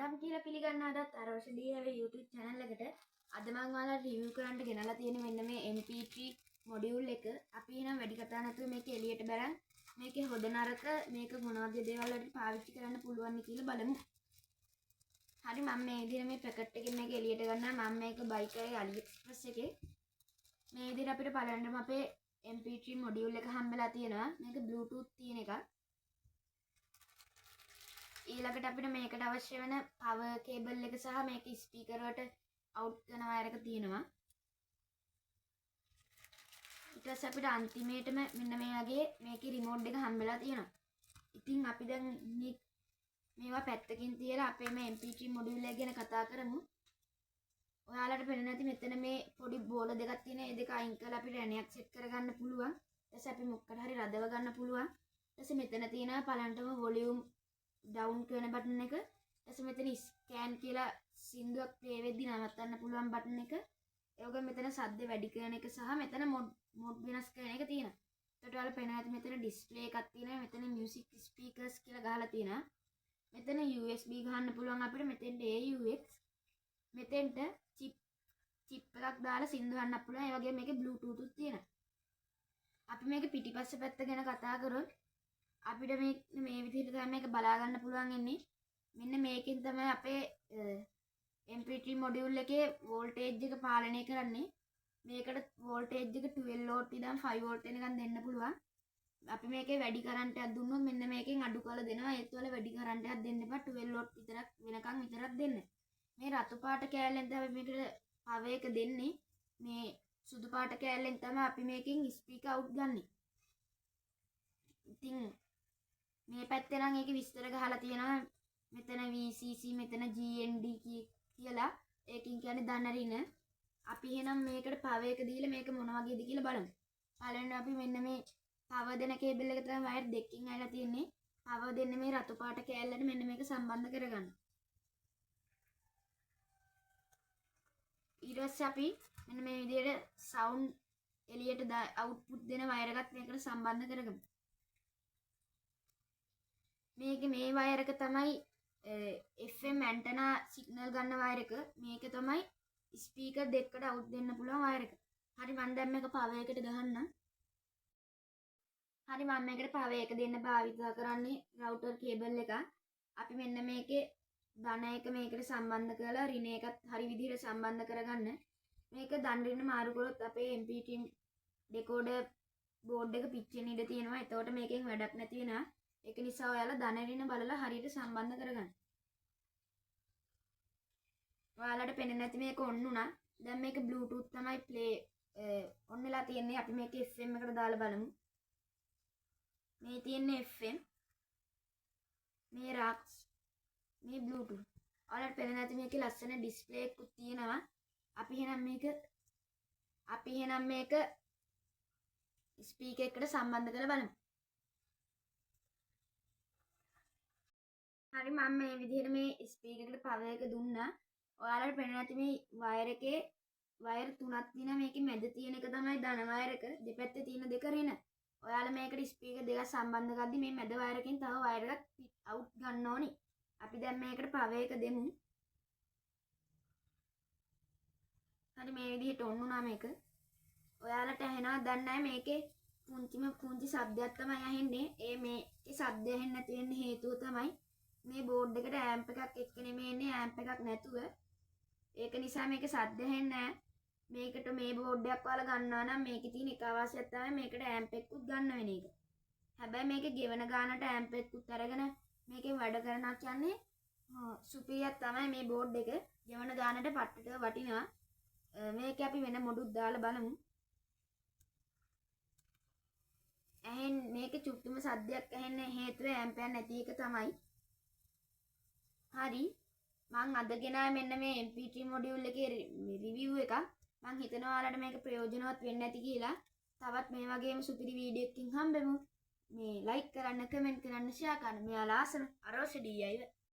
Welcome කියලා පිළිගන්න අදත් අරෝෂ DIY YouTube channel එකට අද මම ඔයාලට රිවිව් කරන්න ගෙනලා තියෙන මෙන්න මේ MP3 මොඩියුල් එක. අපි එනම් වැඩි කතා නැතුව මේක එළියට බරන් මේකේ හොද නරක මේක මොන වගේ දේවල් වලට පාවිච්චි කරන්න පුළුවන් කියලා බලමු. හරි මම මේ විදිහට මේ පැකට් එකෙන් මේක එළියට ගන්නවා. මම මේක buy කරේ AliExpress එකේ. මේ විදිහට අපිට බලන්න අපේ MP3 මොඩියුල් එක හම්බෙලා තියෙනවා. මේක Bluetooth තියෙන එකක්. ඊළඟට අපිට මේකට අවශ්‍ය වෙන power cable එක සහ මේක ස්පීකර් වලට out කරන වයර් එක තියෙනවා. ඊට පස්සේ අපිට අන්තිමේටම මෙන්න මේ වගේ මේකේ රිමෝට් එක හම්බෙලා තියෙනවා. ඉතින් අපි දැන් මේවා පැත්තකින් තියලා අපේ මේ MP3 මොඩියුල් එක ගැන කතා කරමු. ඔයාලට පේන්නේ නැති මෙතන මේ පොඩි බෝල දෙකක් තියෙන. මේ දෙක අයින් කරලා අපිට ඇණයක් සෙට් කරගන්න පුළුවන්. ඊට පස්සේ අපි මොකකට හරි රදව ගන්න පුළුවන්. ඊට පස්සේ මෙතන තියෙනවා පලන්ටම volume down කරන බටන් එක. ඊට පස්සේ මෙතන scan කියලා සින්දුවක් ප්ලේ වෙද්දි නවත්තන්න පුළුවන් බටන් එක. ඒ වගේම මෙතන ශබ්ද වැඩි කරන එක සහ මෙතන මොඩ් වෙනස් කරන එක තියෙනවා. ඒකට ඔයාලා පේනවා ඇති මෙතන ඩිස්ප්ලේ එකක් තියෙනවා. මෙතන music speakers කියලා ගහලා තියෙනවා. මෙතන USB ගහන්න පුළුවන් අපිට. මෙතෙන්ට AUX. මෙතෙන්ට chip එකක් දාලා සින්දු අහන්න පුළුවන්. ඒ වගේම මේකේ Bluetooth උත් තියෙනවා. අපි මේක පිටිපස්ස පැත්ත ගැන කතා කරොත් අපිට මේ විදිහට තමයි මේක බලා ගන්න පුළුවන් ඉන්නේ. මෙන්න මේකෙන් තමයි අපේ MP3 මොඩියුල් එකේ වෝල්ටේජ් එක පාලනය කරන්නේ. මේකට වෝල්ටේජ් එක 12 වෝල්ට් ඉඳන් 5 වෝල්ට් වෙනකන් දෙන්න පුළුවන්. අපි මේකේ වැඩි කරන්ට් එකක් දුන්නොත් මෙන්න මේකෙන් අඩු කරලා දෙනවා. ඒත් වල වැඩි කරන්ට් එකක් දෙන්න එපා. 12 වෝල්ට් විතරක් වෙනකන් විතරක් දෙන්න. මේ රතු පාට කෑල්ලෙන් තමයි මේකට පවර් එක දෙන්නේ. මේ සුදු පාට කෑල්ලෙන් තමයි අපි මේකෙන් ස්පීකර් අවුට් ගන්නෙ. ඉතින් මේ පැත්තේ නම් ඒක විස්තර ගහලා තියෙනවා. මෙතන VCC මෙතන GND කියලා. ඒකින් කියන්නේ ධනරින. අපි එහෙනම් මේකට පවර් එක දීලා මේක මොන වගේද කියලා බලමු. පළවෙනි අපි මෙන්න මේ පවර් දෙන කේබල් එක තමයි වයර් දෙකකින් අයලා තියෙන්නේ. පවර් දෙන්නේ මේ රතු පාට කෑල්ලට මෙන්න මේක සම්බන්ධ කරගන්න. ඊට පස්සේ අපි මෙන්න මේ විදිහට සවුන්ඩ් එළියට අවුට්පුට් දෙන වයර් එකත් මේකට සම්බන්ධ කරගමු. මේක මේ වයර් එක තමයි FM ඇන්ටනා සිග්නල් ගන්න වයර් එක. මේක තමයි ස්පීකර් දෙකකට අවුට් දෙන්න පුළුවන් වයර් එක. හරි මම දැන් මේක පවර් එකට ගහන්නම්. හරි මම මේකට පවර් එක දෙන්න භාවිතා කරන්නේ රවුටර් කේබල් එක. අපි මෙන්න මේකේ ධන එක මේකට සම්බන්ධ කරලා ඍණ එකත් හරි විදිහට සම්බන්ධ කරගන්න. මේක ධන ඍණ මාරු කරොත් අපේ MP3 ඩිකෝඩර් බෝඩ් එක පිච්චෙන්න ඉඩ තියෙනවා. එතකොට මේකෙන් වැඩක් නැති වෙනවා. ඒක නිසා ඔයාලා ධන ඍණ බලලා හරියට සම්බන්ධ කරගන්න. ඔයාලට පේන්නේ නැති මේක ඔන් වුණා. දැන් මේක Bluetooth තමයි ප්ලේ ඔන් වෙලා තියෙන්නේ. අපි මේක FM එකට දාලා බලමු. මේ තියෙන්නේ FM. මේ RAX. මේ Bluetooth. ඔයාලට පේන්නේ නැති මේකේ ලස්සන ඩිස්ප්ලේ එකක් තියෙනවා. අපි එහෙනම් මේක ස්පීකර් එකට සම්බන්ධ කරලා බලමු. හරි මම මේ විදිහට මේ ස්පීකර් එකට පවර් එක දුන්නා. ඔයාලට පේන්නේ නැති මේ වයර් එකේ වයර් තුනක් තියෙනවා. මේකේ මැද තියෙන එක තමයි ධන වයර් එක. දෙපැත්තේ තියෙන දෙක ඍණ. ඔයාලා මේකට ස්පීකර් දෙකක් සම්බන්ධ කරද්දි මේ මැද වයර් එකෙන් තව වයර් එකක් අවුට් ගන්න ඕනි. අපි දැන් මේකට පවර් එක දෙමු. හරි මේ විදිහට ඔන් වුණා මේක. ඔයාලට ඇහෙනවද දන්නේ නැහැ මේකේ පුංචි ශබ්දයක් තමයි ඇහෙන්නේ. මේකේ ශබ්දය ඇහෙන්නේ නැති වෙන්න හේතුව තමයි මේ බෝඩ් එකට ඇම්ප් එකක් එක්ක නෙමෙයි එන්නේ ඇම්ප් එකක් නැතුව. ඒක නිසා මේක ශබ්ද ඇහෙන්නේ නැහැ. මේකට මේ බෝඩ් එකක් ඔයාලා ගන්නවා නම් මේකේ තියෙන එක අවශ්‍යයක් තමයි මේකට ඇම්ප් එකකුත් ගන්න වෙන එක. හැබැයි මේකේ ගෙවන ගානට ඇම්ප් එකකුත් අරගෙන මේකෙන් වැඩ කරනවා කියන්නේ සුපිරියක් තමයි මේ බෝඩ් එක. ගෙවන ගානට පට්ටට වටිනවා. මේක අපි වෙන මොඩුත් දාලා බලමු. මේක චුට්ටුම සද්දයක් ඇහෙන්න හේතුව ඇම්ප් එක නැති එක තමයි. හරි මං අද ගෙනාවේ මෙන්න මේ MP3 මොඩියුල් එකේ රිවිව් එකක්. මං හිතනවා ඔයාලට මේක ප්‍රයෝජනවත් වෙන්න ඇති කියලා. තවත් මේ වගේම සුපිරි වීඩියෝ එකකින් හම්බෙමු. මේ ලයික් කරන්න, කමෙන්ට් කරන්න, ෂෙයා කරන්න. මෙයාලා ආසන අරෝෂ DIY